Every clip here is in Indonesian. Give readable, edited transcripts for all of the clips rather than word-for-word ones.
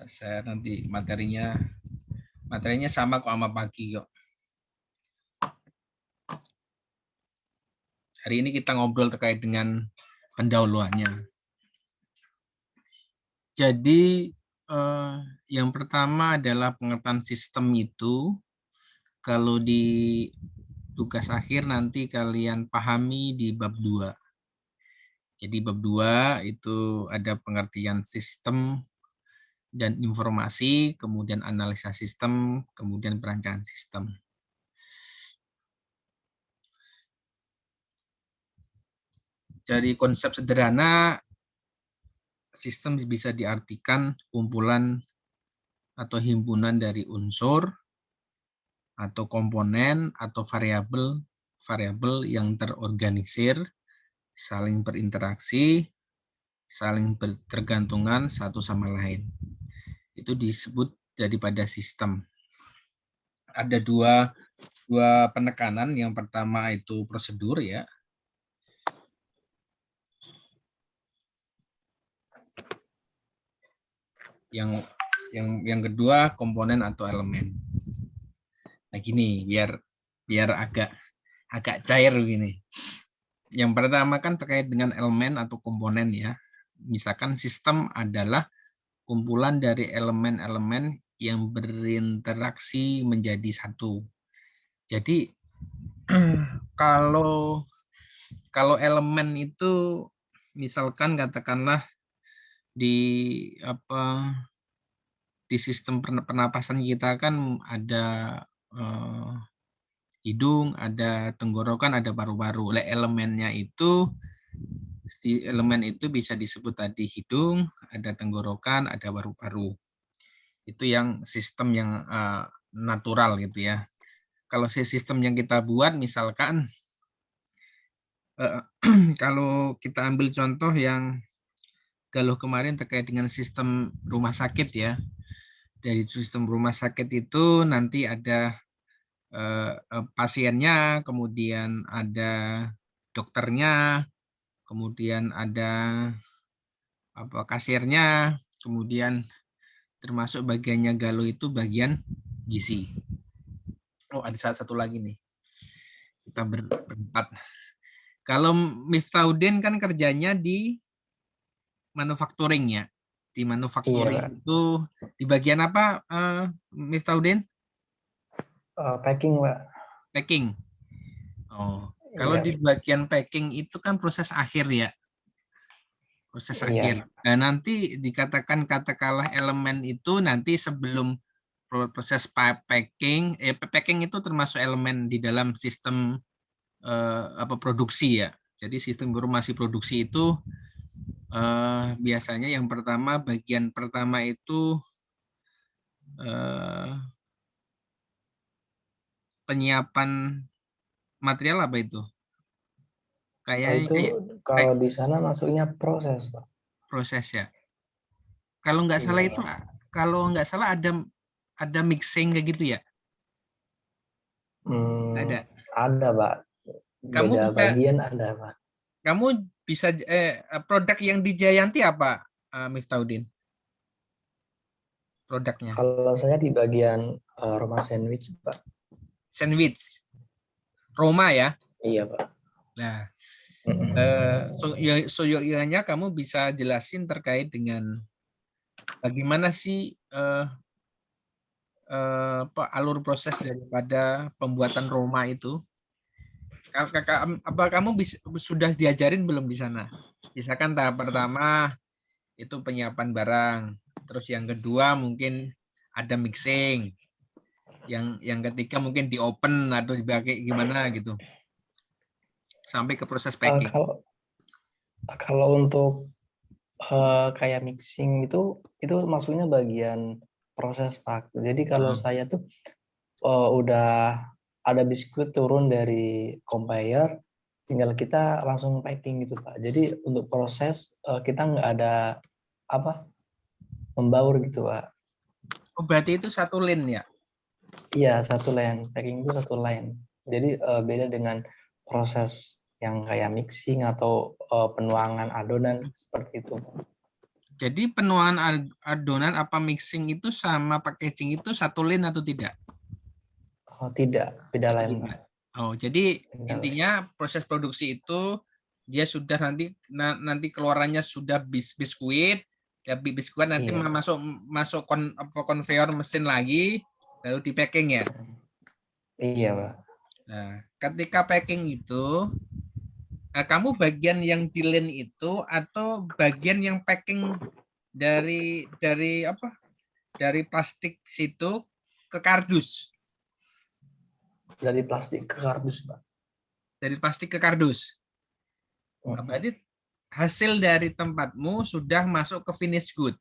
Saya nanti materinya sama kok sama pagi kok. Hari ini kita ngobrol terkait dengan pendahuluannya. Jadi yang pertama adalah pengertian sistem itu. Kalau di tugas akhir nanti kalian pahami di bab 2. Jadi bab 2 itu ada pengertian sistem dan informasi, kemudian analisa sistem, kemudian perancangan sistem. Dari konsep sederhana, sistem bisa diartikan kumpulan atau himpunan dari unsur atau komponen atau variabel yang terorganisir, saling berinteraksi, saling bertergantungan satu sama lain. Itu disebut daripada sistem. Ada dua penekanan. Yang pertama itu prosedur ya. Yang kedua komponen atau elemen. Nah gini, biar agak cair begini. Yang pertama kan terkait dengan elemen atau komponen ya. Misalkan sistem adalah kumpulan dari elemen-elemen yang berinteraksi menjadi satu. Jadi kalau elemen itu misalkan katakanlah di sistem pernapasan kita kan ada hidung, ada tenggorokan, ada paru-paru. Elemen itu bisa disebut tadi hidung, ada tenggorokan, ada paru-paru. Itu yang sistem yang natural gitu ya. Kalau sistem yang kita buat misalkan kalau kita ambil contoh yang Galuh kemarin terkait dengan sistem rumah sakit ya. Dari sistem rumah sakit itu nanti ada pasiennya, kemudian ada dokternya, kemudian ada kasirnya, kemudian termasuk bagiannya Galuh itu bagian gizi. Oh, ada satu lagi nih. Kita berempat. Kalau Miftahudin kan kerjanya di manufacturing ya. Di manufacturing itu di bagian apa, Miftahudin? Packing, Pak. Packing. Oh, kalau di bagian packing itu kan proses akhir ya. Proses akhir. Dan nanti dikatakan katakanlah elemen itu nanti sebelum proses packing, packing itu termasuk elemen di dalam sistem produksi ya. Jadi sistem informasi produksi itu biasanya yang pertama, bagian pertama itu penyiapan material apa itu? Kalau di sana masuknya proses, Pak. Proses ya. Kalau nggak salah itu, ada mixing kayak gitu ya? Ada, Pak. Beda bagian ada, Pak. Kamu bisa produk yang di Jayanti apa, Miftahudin? Produknya? Kalau saya di bagian Roma sandwich, Pak. Sandwich, Roma ya? Iya, Pak. Nah, soalnya kamu bisa jelasin terkait dengan bagaimana sih alur proses daripada pembuatan Roma itu? Apa kamu sudah diajarin belum di sana? Misalkan tahap pertama itu penyiapan barang, terus yang kedua mungkin ada mixing, yang ketiga mungkin di open atau dipakai gimana gitu, sampai ke proses packing. Kalau untuk kayak mixing itu maksudnya bagian proses, Pak. Jadi kalau saya tuh udah ada biskuit turun dari conveyor, tinggal kita langsung packing gitu, Pak. Jadi untuk proses kita nggak ada membaur gitu, Pak. Oh, berarti itu satu line ya? Iya, satu line. Packing itu satu line. Jadi beda dengan proses yang kayak mixing atau penuangan adonan seperti itu. Jadi penuaan adonan apa mixing itu sama packaging itu satu lane atau tidak? Oh, tidak, beda Oh, lain, Pak. tidak. Oh, jadi Beda lain. intinya proses produksi itu dia sudah nanti keluarannya sudah biskuit, ya biskuit nanti Iya. masuk masuk konveyor mesin lagi, lalu di packing ya. Iya, Pak. Nah, ketika packing itu, kamu bagian yang di lane itu atau bagian yang packing dari apa? Dari plastik situ ke kardus, Dari plastik ke kardus, Pak. dari plastik ke kardus. Nah, berarti hasil dari tempatmu sudah masuk ke finish good.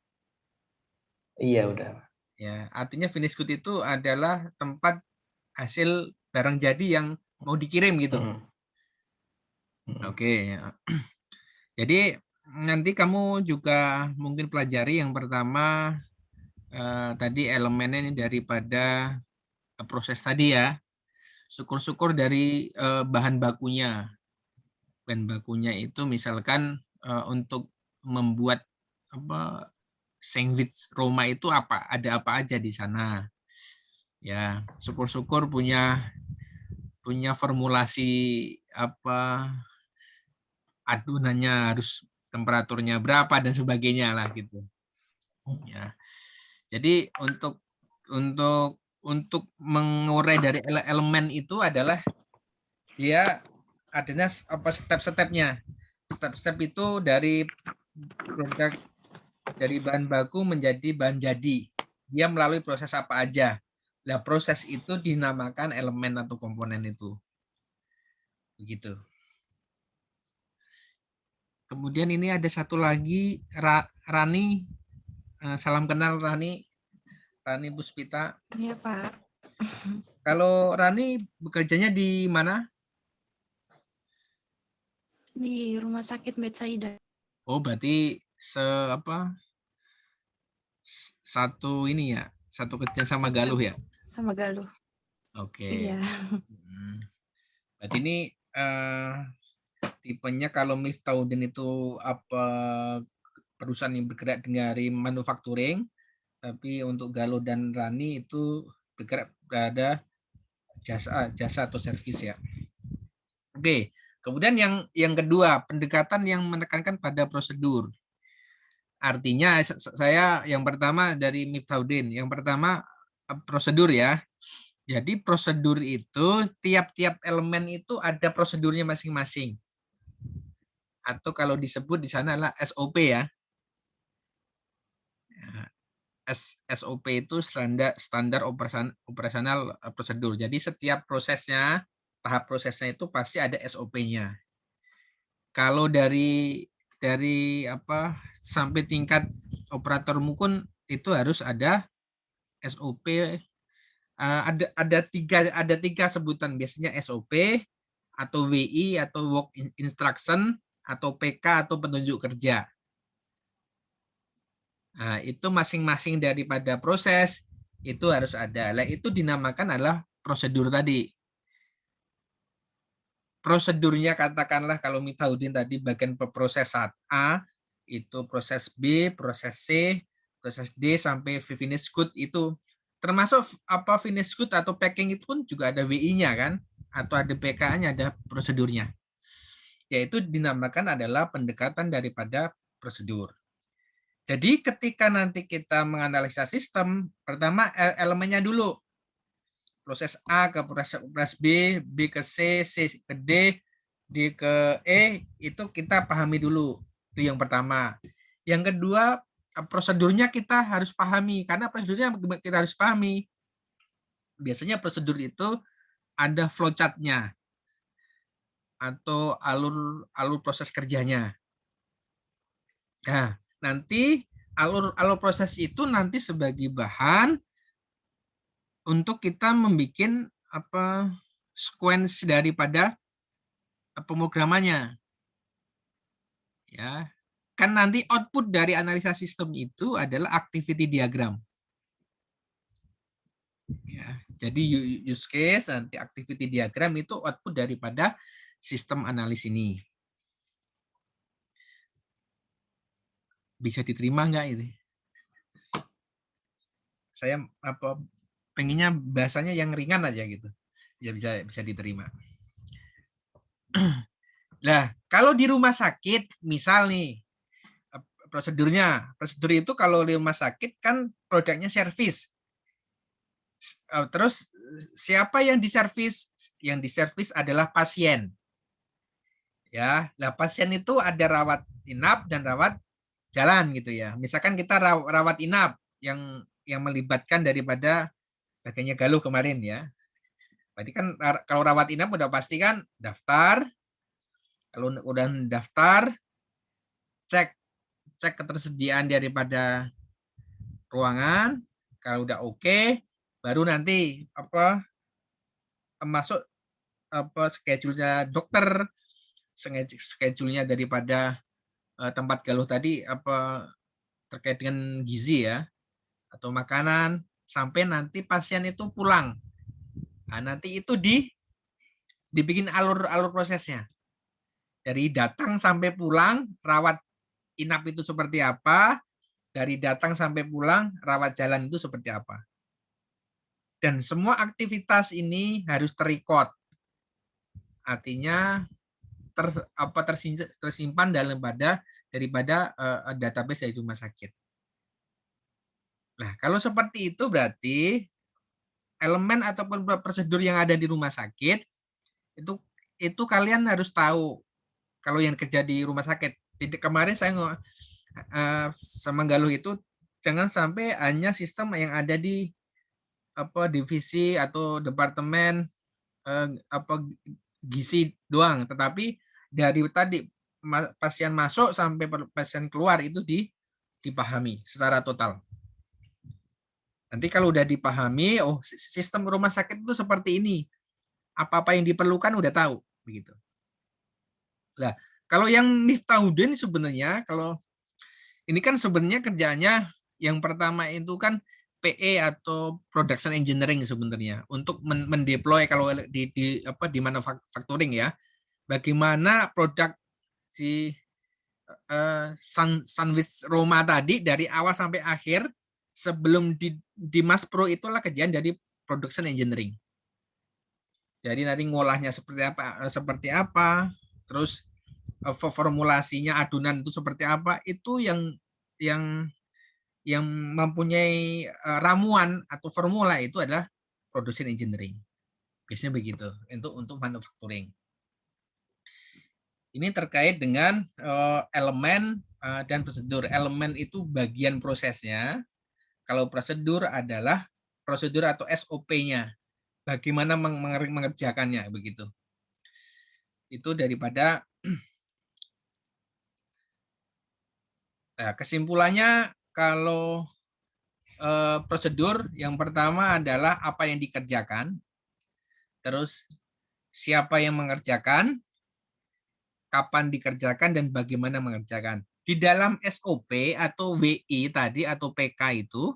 Iya, udah. Ya, artinya finish good itu adalah tempat hasil barang jadi yang mau dikirim gitu. Mm-mm. Mm-mm. Oke, ya. Jadi nanti kamu juga mungkin pelajari yang pertama tadi elemennya ini daripada proses tadi ya. Syukur-syukur dari bahan bakunya. Bahan bakunya itu misalkan untuk membuat apa sandwich Roma itu apa? Ada apa aja di sana? Ya, syukur-syukur punya punya formulasi apa adonannya harus temperaturnya berapa dan sebagainya lah gitu. Ya. Jadi untuk mengurai dari elemen itu adalah dia adanya apa step-stepnya. Step-step itu dari produk dari bahan baku menjadi bahan jadi. Dia melalui proses apa aja. Nah, proses itu dinamakan elemen atau komponen itu. Begitu. Kemudian ini ada satu lagi Rani. Salam kenal Rani. Rani Puspita. Iya, Pak. Kalau Rani bekerjanya di mana? Di Rumah Sakit Betsaida. Oh, berarti satu ini ya, satu kerja sama Galuh ya. Sama Galuh. Oke. Iya. Berarti ini tipenya kalau Miftaudin itu apa perusahaan yang bergerak dari manufacturing, tapi untuk Galuh dan Rani itu bergerak pada jasa atau servis ya. Oke. Kemudian yang kedua, pendekatan yang menekankan pada prosedur. Artinya saya yang pertama dari Miftaudin, yang pertama prosedur ya. Jadi prosedur itu tiap-tiap elemen itu ada prosedurnya masing-masing. Atau kalau disebut di sana adalah SOP ya. SOP itu standar operasional prosedur. Jadi setiap prosesnya, tahap prosesnya itu pasti ada SOP-nya. Kalau dari apa sampai tingkat operator mukun itu harus ada SOP, ada tiga sebutan biasanya SOP atau WI atau work instruction atau PK atau petunjuk kerja. Nah, itu masing-masing daripada proses itu harus ada. Nah, itu dinamakan adalah prosedur tadi. Prosedurnya katakanlah kalau Miftaudin tadi bagian proses A, itu proses B, proses C, proses D sampai finish good itu termasuk apa finish good atau packing itu pun juga ada WI-nya kan atau ada PK-nya, ada prosedurnya. Yaitu dinamakan adalah pendekatan daripada prosedur. Jadi ketika nanti kita menganalisa sistem, pertama elemennya dulu. Proses A ke proses B, B ke C, C ke D, D ke E, itu kita pahami dulu. Itu yang pertama. Yang kedua, prosedurnya kita harus pahami. Karena prosedurnya kita harus pahami. Biasanya prosedur itu ada flowchart-nya atau alur proses kerjanya. Nah, nanti alur proses itu nanti sebagai bahan untuk kita membuat apa sequence daripada pemrogramannya. Ya. Kan nanti output dari analisa sistem itu adalah activity diagram. Ya. Jadi use case nanti activity diagram itu output daripada sistem analis ini. Bisa diterima nggak ini? Saya pengennya bahasanya yang ringan aja gitu. Ya bisa diterima. Nah, kalau di rumah sakit, misal nih, prosedur itu kalau di rumah sakit kan produknya servis. Terus siapa yang diservis? Yang diservis adalah pasien. Ya, lah pasien itu ada rawat inap dan rawat jalan gitu ya. Misalkan kita rawat inap yang melibatkan daripada bagiannya Galuh kemarin ya. Berarti kan kalau rawat inap udah pasti kan daftar. Kalau udah daftar, cek ketersediaan daripada ruangan. Kalau udah oke, baru nanti masuk schedule-nya dokter, schedule-nya daripada tempat Galuh tadi terkait dengan gizi ya atau makanan sampai nanti pasien itu pulang. Nah, nanti itu dibikin alur prosesnya. Dari datang sampai pulang, rawat inap itu seperti apa, dari datang sampai pulang, rawat jalan itu seperti apa. Dan semua aktivitas ini harus terrecord. Artinya tersimpan daripada database dari rumah sakit. Nah, kalau seperti itu berarti elemen ataupun prosedur yang ada di rumah sakit itu kalian harus tahu kalau yang kerja di rumah sakit. Kemarin saya sama Galuh itu jangan sampai hanya sistem yang ada di divisi atau departemen gizi doang, tetapi dari tadi pasien masuk sampai pasien keluar itu dipahami secara total. Nanti kalau udah dipahami, oh sistem rumah sakit itu seperti ini. Apa-apa yang diperlukan udah tahu begitu. Nah, kalau yang Miftahudin sebenarnya kalau ini kan sebenarnya kerjanya yang pertama itu kan PE atau production engineering sebenarnya untuk mendeploy kalau di manufacturing ya. Bagaimana produk si sandwich Roma tadi dari awal sampai akhir sebelum di Mas Pro itulah kerjaan dari production engineering. Jadi nanti ngolahnya seperti apa, terus formulasinya adonan itu seperti apa, itu yang mempunyai ramuan atau formula itu adalah production engineering. Biasanya begitu untuk manufacturing. Ini terkait dengan elemen dan prosedur. Elemen itu bagian prosesnya. Kalau prosedur adalah prosedur atau SOP-nya. Bagaimana mengerjakannya begitu. Itu daripada kesimpulannya kalau prosedur yang pertama adalah apa yang dikerjakan, terus siapa yang mengerjakan, kapan dikerjakan, dan bagaimana mengerjakan. Di dalam SOP atau WI tadi atau PK itu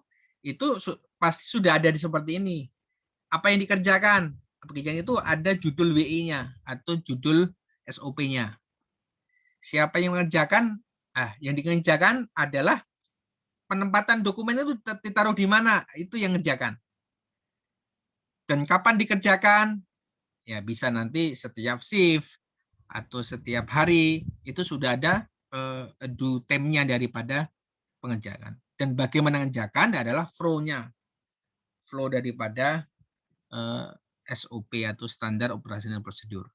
pasti sudah ada seperti ini. Apa yang dikerjakan? Pekerjaan itu ada judul WI-nya atau judul SOP-nya. Siapa yang mengerjakan? Yang dikerjakan adalah penempatan dokumen itu ditaruh di mana? Itu yang mengerjakan. Dan kapan dikerjakan? Ya bisa nanti setiap shift atau setiap hari itu sudah ada due time-nya daripada pengerjaan. Dan bagaimana mengerjakan adalah flow-nya. Flow daripada SOP atau standar operasional prosedur.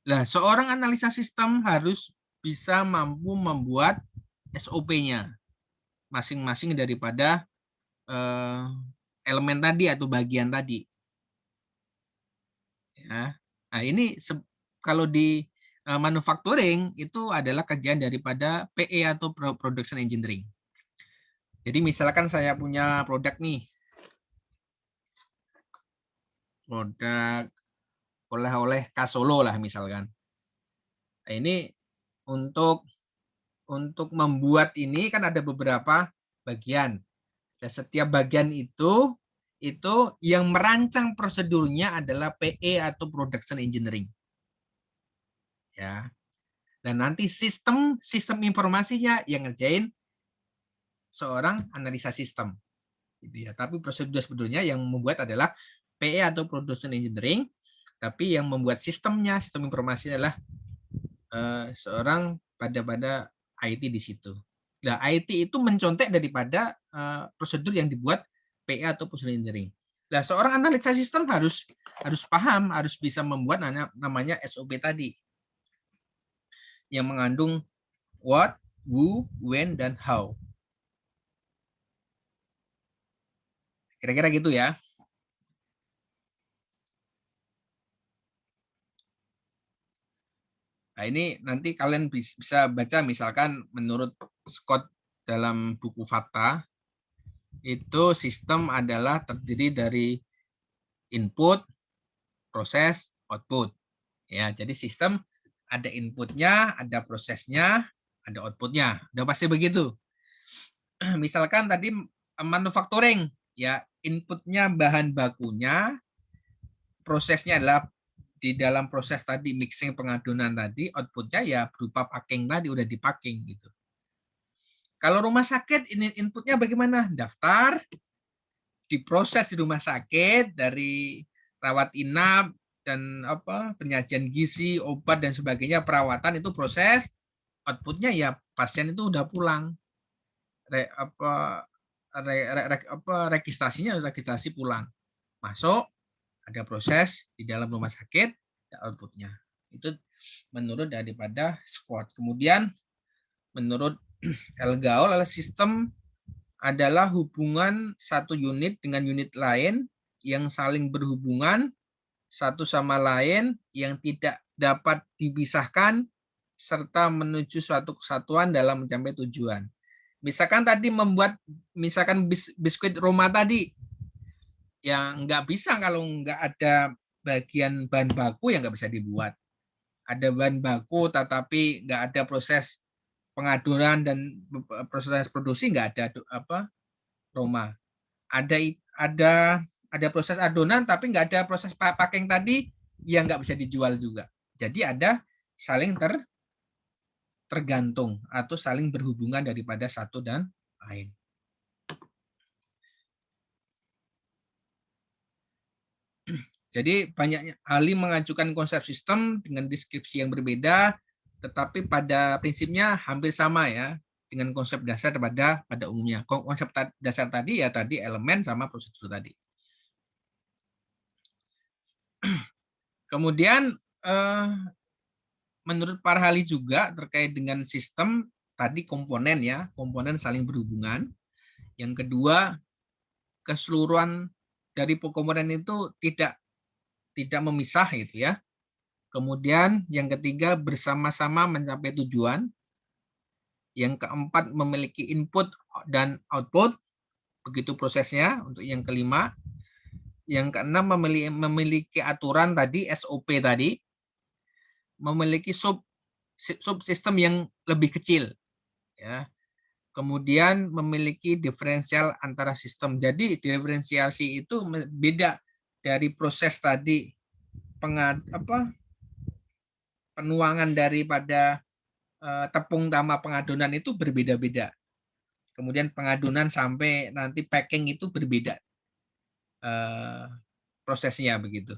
Nah, seorang analisa sistem harus bisa mampu membuat SOP-nya masing-masing daripada elemen tadi atau bagian tadi. Ya. Nah, ini kalau di manufacturing itu adalah kerjaan daripada PE atau production engineering. Jadi misalkan saya punya produk nih. Produk oleh-oleh Kasolo lah misalkan. Nah, ini untuk membuat ini kan ada beberapa bagian. Dan setiap bagian itu yang merancang prosedurnya adalah PE atau production engineering. Ya. Dan nanti sistem informasinya yang ngerjain seorang analisa sistem. Gitu ya. Tapi prosedur sebetulnya yang membuat adalah PE atau Production Engineering, tapi yang membuat sistemnya, sistem informasi adalah seorang pada IT di situ. Nah, IT itu mencontek daripada prosedur yang dibuat PE atau Production Engineering. Nah, seorang analisa sistem harus paham, harus bisa membuat namanya SOP tadi, yang mengandung what, who, when, dan how. Kira-kira gitu ya. Nah, ini nanti kalian bisa baca, misalkan menurut Scott dalam buku Fakta, itu sistem adalah terdiri dari input, proses, output. Ya, jadi sistem ada inputnya, ada prosesnya, ada outputnya. Udah pasti begitu. Misalkan tadi manufacturing, ya inputnya bahan bakunya, prosesnya adalah di dalam proses tadi mixing pengadonan tadi, outputnya ya berupa packing tadi, udah dipacking gitu. Kalau rumah sakit ini inputnya bagaimana? Daftar, diproses di rumah sakit dari rawat inap dan penyajian gizi, obat dan sebagainya, perawatan itu proses, outputnya ya pasien itu udah pulang. Registrasi pulang. Masuk, ada proses di dalam rumah sakit, ada outputnya. Itu menurut daripada Scott. Kemudian menurut Elgaul, sistem adalah hubungan satu unit dengan unit lain yang saling berhubungan satu sama lain, yang tidak dapat dipisahkan, serta menuju suatu kesatuan dalam mencapai tujuan. Misalkan tadi membuat, misalkan biskuit Roma tadi, yang nggak bisa kalau nggak ada bagian bahan baku yang nggak bisa dibuat. Ada bahan baku tetapi nggak ada proses pengadonan dan proses produksi, nggak ada Roma. Ada proses adonan tapi nggak ada proses packing tadi, yang nggak bisa dijual juga. Jadi ada saling tergantung atau saling berhubungan daripada satu dan lain. Jadi banyak ahli mengajukan konsep sistem dengan deskripsi yang berbeda, tetapi pada prinsipnya hampir sama ya dengan konsep dasar pada umumnya. Konsep dasar tadi ya tadi elemen sama prosedur tadi. Kemudian menurut para ahli juga terkait dengan sistem tadi komponen ya, komponen saling berhubungan. Yang kedua, keseluruhan dari komponen itu tidak memisah gitu ya. Kemudian yang ketiga, bersama-sama mencapai tujuan. Yang keempat, memiliki input dan output, begitu prosesnya. Untuk yang kelima, yang keenam, memiliki aturan tadi, SOP tadi, memiliki subsistem yang lebih kecil ya. Kemudian memiliki diferensial antara sistem. Jadi diferensiasi itu beda dari proses tadi, penuangan daripada tepung sama pengadonan itu berbeda-beda. Kemudian pengadonan sampai nanti packing itu berbeda prosesnya begitu.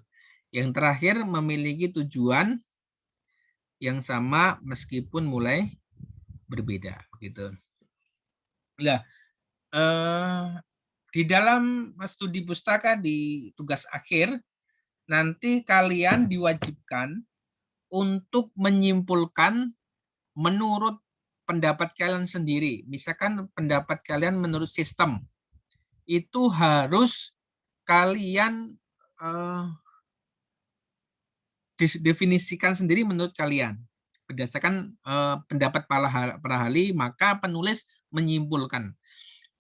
Yang terakhir, memiliki tujuan yang sama meskipun mulai berbeda begitu. Nah, di dalam studi pustaka di tugas akhir nanti kalian diwajibkan untuk menyimpulkan menurut pendapat kalian sendiri. Misalkan pendapat kalian menurut sistem, itu harus kalian definisikan sendiri menurut kalian. Berdasarkan pendapat para ahli, maka penulis menyimpulkan.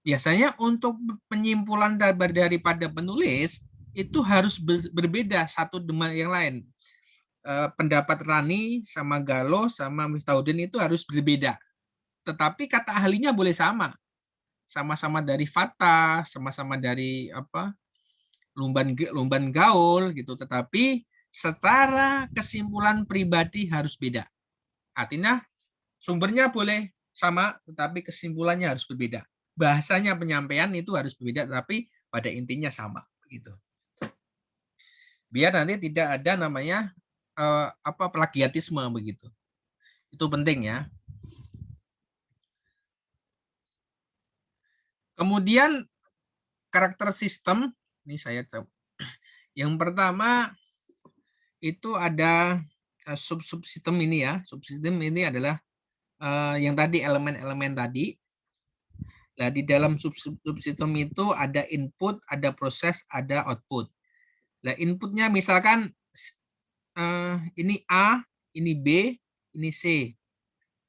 Biasanya untuk penyimpulan daripada penulis itu harus berbeda satu dengan yang lain. Pendapat Rani sama Gallo sama Miftahuddin itu harus berbeda. Tetapi kata ahlinya boleh sama. Sama-sama dari Fakta, sama-sama dari Lumban Gaul gitu, tetapi secara kesimpulan pribadi harus beda. Artinya sumbernya boleh sama, tetapi kesimpulannya harus berbeda. Bahasanya penyampaian itu harus berbeda, tapi pada intinya sama. Begitu. Biar nanti tidak ada namanya plagiatisme begitu. Itu penting ya. Kemudian karakter sistem, ini saya coba. Yang pertama itu ada subsistem ini ya. Subsistem ini adalah yang tadi elemen-elemen tadi. Nah, di dalam subsistem itu ada input, ada proses, ada output. Nah, inputnya misalkan ini A, ini B, ini C.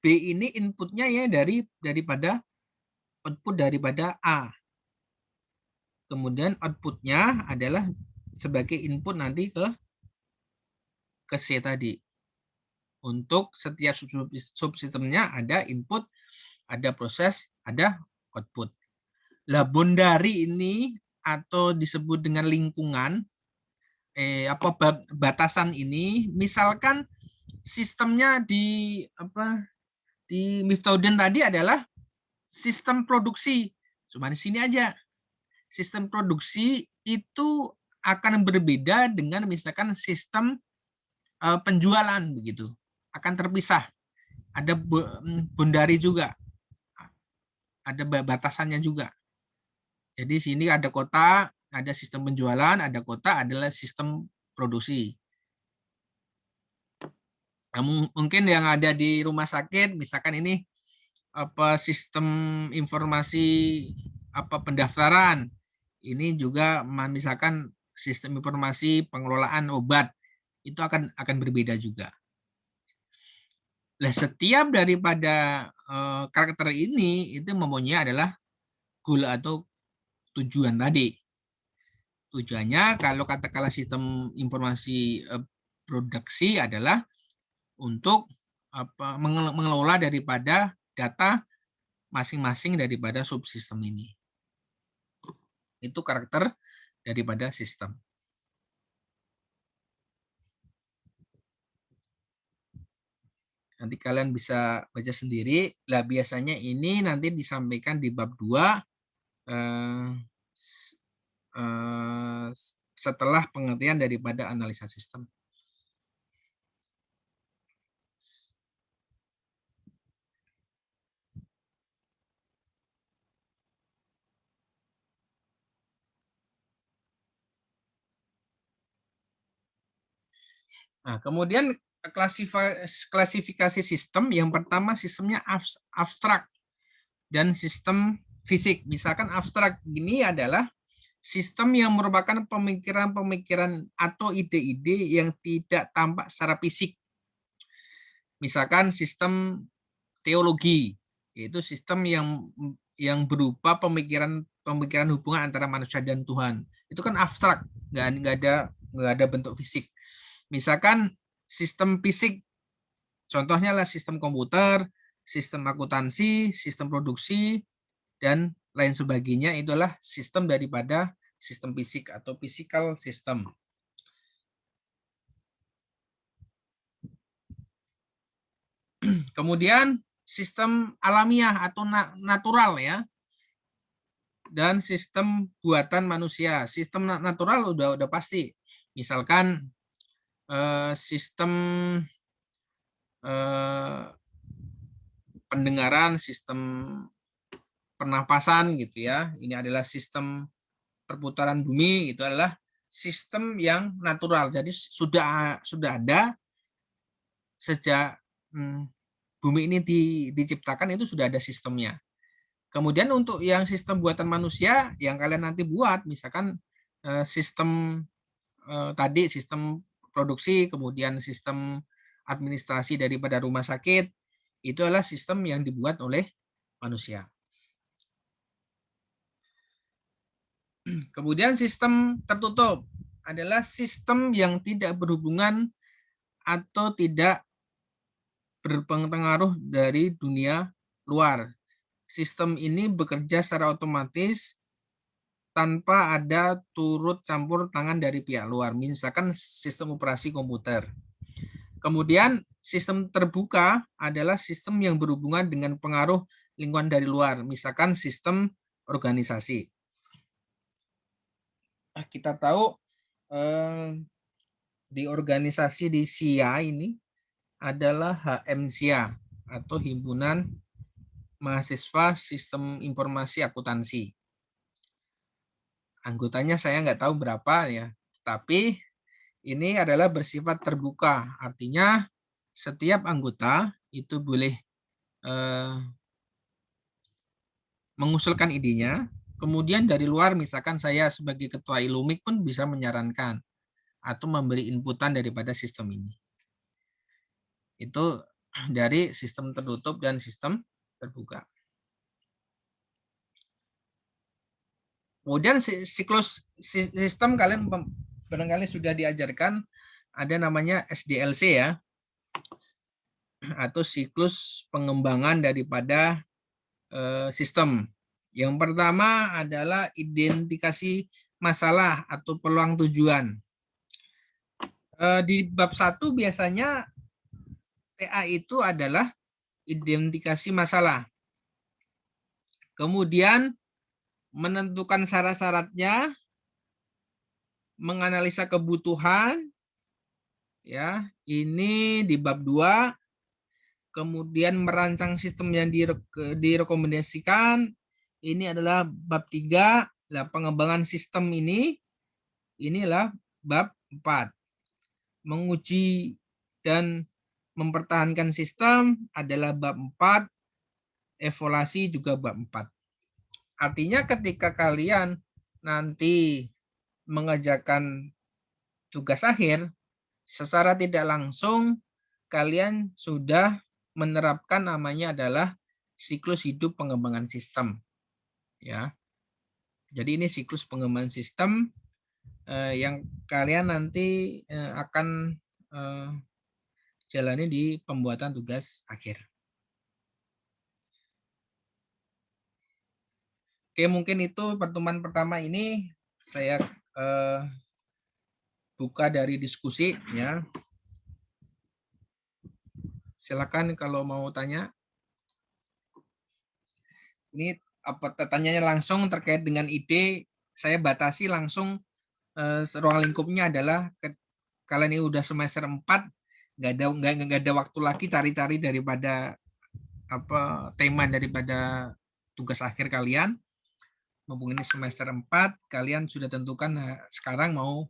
B ini inputnya ya daripada output daripada A. Kemudian outputnya adalah sebagai input nanti ke C tadi. Untuk setiap subsistemnya ada input, ada proses, ada output. Lah bondari ini atau disebut dengan lingkungan, batasan ini, misalkan sistemnya di Miftahudin tadi adalah sistem produksi. Cuma di sini aja. Sistem produksi itu akan berbeda dengan misalkan sistem penjualan begitu. Akan terpisah. Ada bondari juga. Ada batasannya juga. Jadi sini ada kota, ada sistem penjualan, ada kota adalah sistem produksi. Nah, mungkin yang ada di rumah sakit, misalkan ini sistem informasi pendaftaran, ini juga misalkan sistem informasi pengelolaan obat, itu akan berbeda juga. Nah, setiap daripada karakter ini itu mempunyai adalah goal atau tujuan tadi. Tujuannya kalau katakanlah sistem informasi produksi adalah untuk mengelola daripada data masing-masing daripada subsistem ini. Itu karakter daripada sistem. Nanti kalian bisa baca sendiri. Lah biasanya ini nanti disampaikan di bab 2 setelah pengertian daripada analisa sistem. Nah, kemudian klasifikasi sistem, yang pertama sistemnya abstrak dan sistem fisik. Misalkan abstrak ini adalah sistem yang merupakan pemikiran-pemikiran atau ide-ide yang tidak tampak secara fisik. Misalkan sistem teologi, yaitu sistem yang berupa pemikiran hubungan antara manusia dan Tuhan. Itu kan abstrak, nggak ada bentuk fisik. Misalkan sistem fisik, contohnya lah sistem komputer, sistem akuntansi, sistem produksi, dan lain sebagainya, itulah sistem daripada sistem fisik atau physical system. Kemudian sistem alamiah atau natural ya, dan sistem buatan manusia. Sistem natural udah pasti. Misalkan sistem pendengaran, sistem pernapasan gitu ya. Ini adalah sistem perputaran bumi, itu adalah sistem yang natural. Jadi sudah ada sejak bumi ini diciptakan, itu sudah ada sistemnya. Kemudian untuk yang sistem buatan manusia yang kalian nanti buat, misalkan sistem tadi sistem produksi, kemudian sistem administrasi daripada rumah sakit, itu adalah sistem yang dibuat oleh manusia. Kemudian sistem tertutup adalah sistem yang tidak berhubungan atau tidak berpengaruh dari dunia luar. Sistem ini bekerja secara otomatis tanpa ada turut campur tangan dari pihak luar. Misalkan sistem operasi komputer. Kemudian sistem terbuka adalah sistem yang berhubungan dengan pengaruh lingkungan dari luar, misalkan sistem organisasi. Kita tahu di organisasi di SIA ini adalah HMSIA atau Himpunan Mahasiswa Sistem Informasi Akuntansi. Anggotanya saya nggak tahu berapa ya, tapi ini adalah bersifat terbuka, artinya setiap anggota itu boleh mengusulkan idenya, kemudian dari luar misalkan saya sebagai ketua Ilumik pun bisa menyarankan atau memberi inputan daripada sistem ini. Itu dari sistem tertutup dan sistem terbuka. Kemudian siklus sistem kalian barangkali sudah diajarkan, ada namanya SDLC ya, atau siklus pengembangan daripada sistem. Yang pertama adalah identifikasi masalah atau peluang tujuan. Di bab 1 biasanya TA itu adalah identifikasi masalah. Kemudian menentukan syarat-syaratnya, menganalisa kebutuhan, ya, ini di bab 2. Kemudian merancang sistem yang direkomendasikan, ini adalah bab 3. Nah, pengembangan sistem inilah bab 4. Menguji dan mempertahankan sistem adalah bab 4. Evaluasi juga bab 4. Artinya ketika kalian nanti mengerjakan tugas akhir, secara tidak langsung kalian sudah menerapkan namanya adalah siklus hidup pengembangan sistem. Ya. Jadi ini siklus pengembangan sistem yang kalian nanti akan jalani di pembuatan tugas akhir. Oke, mungkin itu pertemuan pertama ini saya buka dari diskusi ya. Silakan kalau mau tanya. Ini apa tanyanya langsung terkait dengan ide, saya batasi langsung ruang lingkupnya adalah kalian ini udah semester 4, nggak ada waktu lagi cari-cari daripada apa tema daripada tugas akhir kalian. Mumpung ini semester 4, kalian sudah tentukan sekarang mau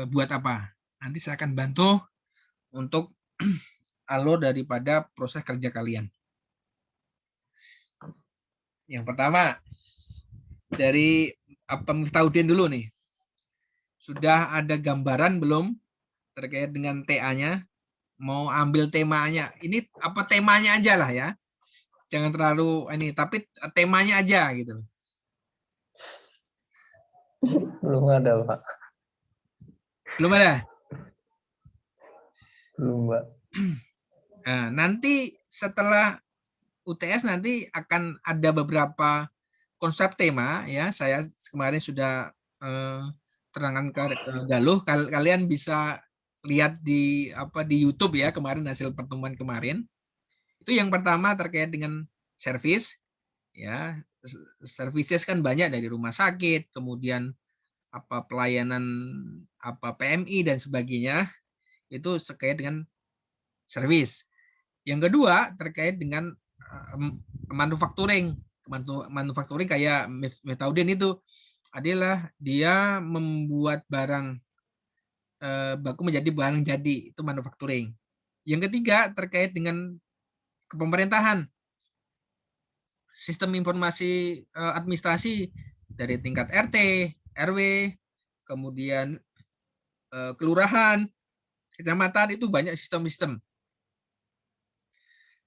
buat apa. Nanti saya akan bantu untuk alur daripada proses kerja kalian. Yang pertama, dari Miftahudin dulu nih. Sudah ada gambaran belum terkait dengan TA-nya? Mau ambil temanya. Ini apa temanya aja lah ya. Jangan terlalu ini, tapi temanya aja gitu. Belum ada, Pak. Belum ada? Belum, Pak. Nah, nanti setelah UTS nanti akan ada beberapa konsep tema ya. Saya kemarin sudah terangkan ke Galuh. Kalian bisa lihat di YouTube ya, kemarin hasil pertemuan kemarin. Itu yang pertama terkait dengan servis ya. Services kan banyak dari rumah sakit, kemudian apa pelayanan apa PMI dan sebagainya. Itu terkait dengan servis. Yang kedua terkait dengan manufacturing. Manufacturing kayak Miftahudin itu adalah dia membuat barang baku menjadi barang jadi, itu manufacturing. Yang ketiga terkait dengan kepemerintahan. Sistem informasi administrasi dari tingkat RT, RW, kemudian kelurahan, kecamatan, itu banyak sistem-sistem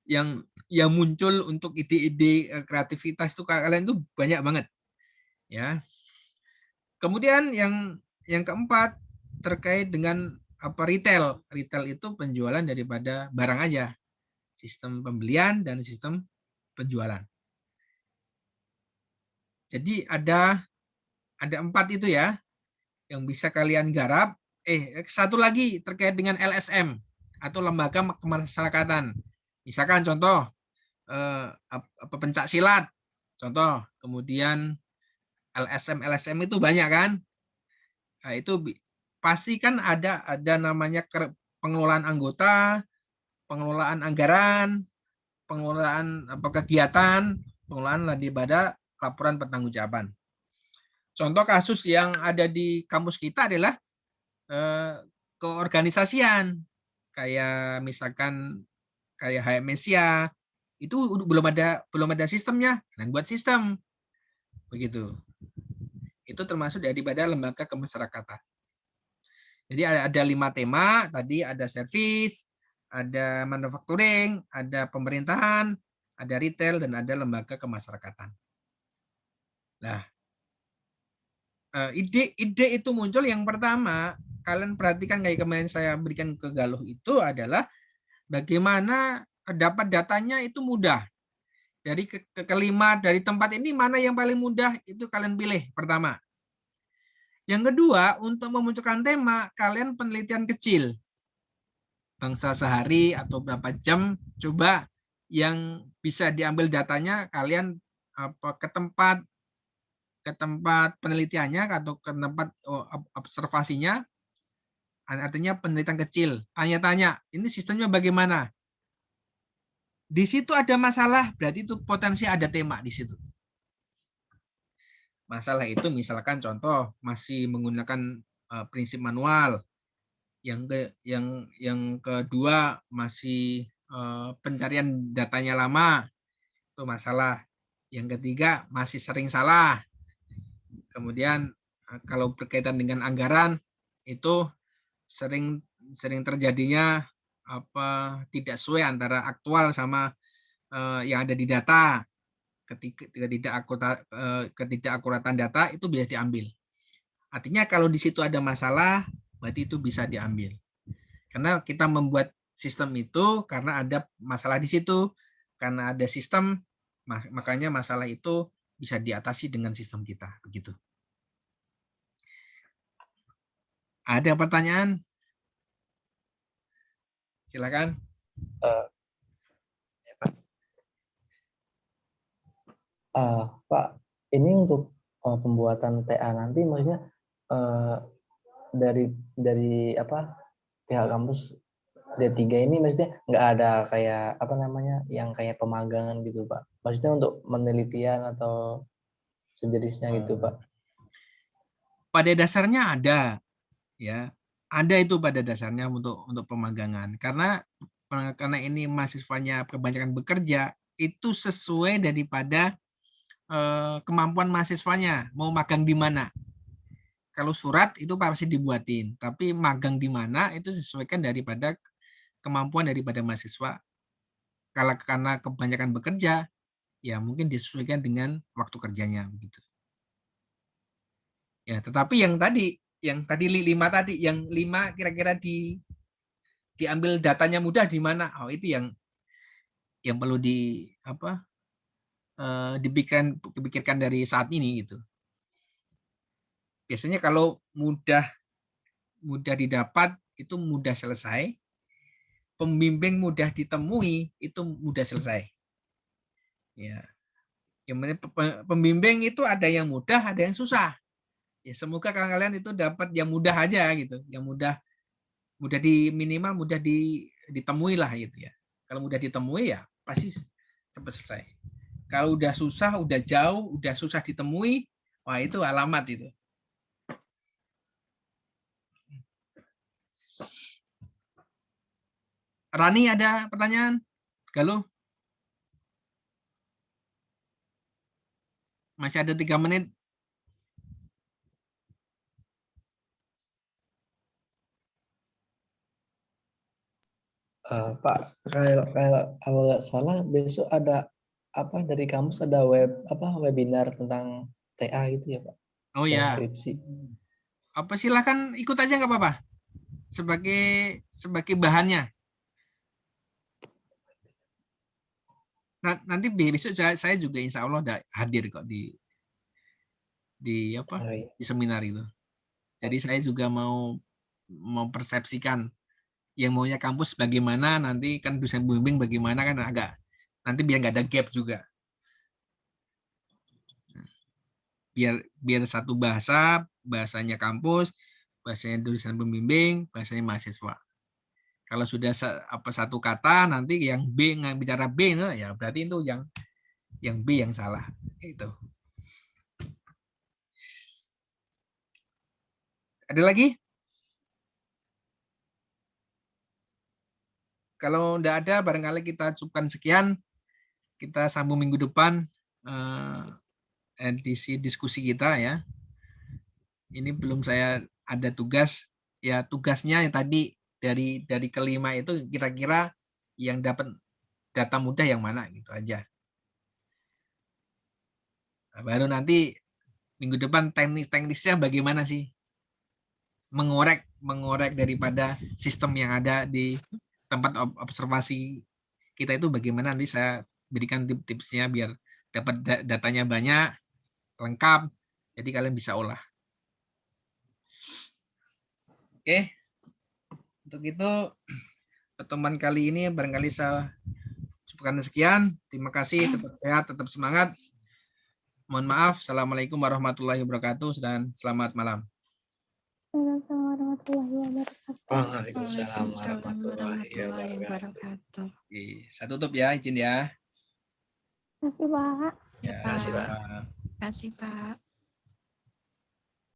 yang muncul untuk ide-ide kreativitas itu kalian itu banyak banget ya. Kemudian yang keempat terkait dengan apa retail. Retail itu penjualan daripada barang aja. Sistem pembelian dan sistem penjualan. Jadi ada 4 itu ya yang bisa kalian garap. Satu lagi terkait dengan LSM. atau lembaga kemasyarakatan. Misalkan contoh pencak silat, contoh, kemudian LSM itu banyak kan? Nah, itu pasti kan ada namanya pengelolaan anggota, pengelolaan anggaran, pengelolaan kegiatan, pengelolaan daripada laporan pertanggungjawaban. Contoh kasus yang ada di kampus kita adalah keorganisasian, kayak misalkan kayak HMSIA itu belum ada sistemnya, dan buat sistem begitu. Itu termasuk daripada lembaga kemasyarakatan. Jadi ada 5 tema tadi, ada servis, ada manufacturing, ada pemerintahan, ada retail, dan ada lembaga kemasyarakatan. Nah, ide itu muncul yang pertama, kalian perhatikan kayak kemarin saya berikan ke Galuh itu adalah bagaimana dapat datanya itu mudah. Dari kelima dari tempat ini mana yang paling mudah itu kalian pilih pertama. Yang kedua, untuk memunculkan tema, kalian penelitian kecil. Bangsa sehari atau berapa jam, coba yang bisa diambil datanya kalian ke tempat penelitiannya atau ke tempat observasinya, artinya penelitian kecil, tanya-tanya, ini sistemnya bagaimana? Di situ ada masalah, berarti itu potensi ada tema di situ. Masalah itu misalkan contoh masih menggunakan prinsip manual, yang kedua masih pencarian datanya lama, itu masalah. Yang ketiga masih sering salah. Kemudian kalau berkaitan dengan anggaran itu sering terjadinya tidak sesuai antara aktual sama yang ada di data. Ketidakakuratan data itu bisa diambil. Artinya kalau di situ ada masalah, berarti itu bisa diambil. Karena kita membuat sistem itu karena ada masalah di situ. Karena ada sistem, makanya masalah itu bisa diatasi dengan sistem kita. Begitu. Ada pertanyaan? Silakan. Pak, ini untuk pembuatan TA nanti maksudnya dari pihak kampus D3 ini maksudnya nggak ada kayak yang kayak pemagangan gitu Pak. Maksudnya untuk penelitian atau sejenisnya gitu Pak. Pada dasarnya ada, ya. Ada itu pada dasarnya untuk pemagangan. Karena ini mahasiswanya kebanyakan bekerja, itu sesuai daripada kemampuan mahasiswanya mau magang di mana. Kalau surat itu pasti dibuatin, tapi magang di mana itu sesuaikan daripada kemampuan daripada mahasiswa. Karena kebanyakan bekerja, ya mungkin disesuaikan dengan waktu kerjanya begitu. Ya, tetapi yang tadi 5 kira-kira diambil datanya mudah di mana? Oh, itu yang perlu dipikirkan dari saat ini gitu. Biasanya kalau mudah didapat itu mudah selesai. Pembimbing mudah ditemui itu mudah selesai. Ya. Yang pembimbing itu ada yang mudah, ada yang susah. Ya, semoga kalian itu dapat yang mudah aja gitu, yang mudah minimal mudah ditemui lah gitu ya. Kalau mudah ditemui ya pasti cepat selesai. Kalau udah susah, udah jauh, udah susah ditemui, wah itu alamat itu. Rani ada pertanyaan? Galuh? Masih ada 3 menit. Pak, kalau nggak salah besok ada dari kampus ada webinar tentang TA gitu ya Pak? Oh ya. Skripsi. Silakan ikut aja nggak apa-apa. Sebagai bahannya. Nanti besok saya juga insya Allah hadir kok di seminar itu. Jadi saya juga mau persepsikan yang maunya kampus bagaimana, nanti kan dosen pembimbing bagaimana, kan agak nanti biar nggak ada gap juga. Biar satu bahasanya kampus, bahasanya dosen pembimbing, bahasanya mahasiswa. Kalau sudah satu kata, nanti yang B nggak bicara B, nah, ya berarti itu yang B yang salah. Itu. Ada lagi? Kalau tidak ada, barangkali kita cukupkan sekian. Kita sambung minggu depan edisi diskusi kita ya. Ini belum saya ada tugas. Ya tugasnya yang tadi dari kelima itu kira-kira yang dapat data mudah yang mana gitu aja. Nah, baru nanti minggu depan teknisnya bagaimana sih mengorek daripada sistem yang ada di tempat observasi kita itu bagaimana, nanti saya berikan tips-tipsnya biar dapat datanya banyak, lengkap, jadi kalian bisa olah. Oke, untuk itu pertemuan kali ini barangkali saya cukupkan sekian. Terima kasih, tetap sehat, tetap semangat. Mohon maaf. Assalamualaikum warahmatullahi wabarakatuh dan selamat malam. Waalaikumsalam warahmatullahi wabarakatuh. Waalaikumsalam warahmatullahi wabarakatuh. Oke, saya tutup ya, izin ya. Terima kasih, Pak. Ya, Terima kasih, Pak. Terima kasih, Pak.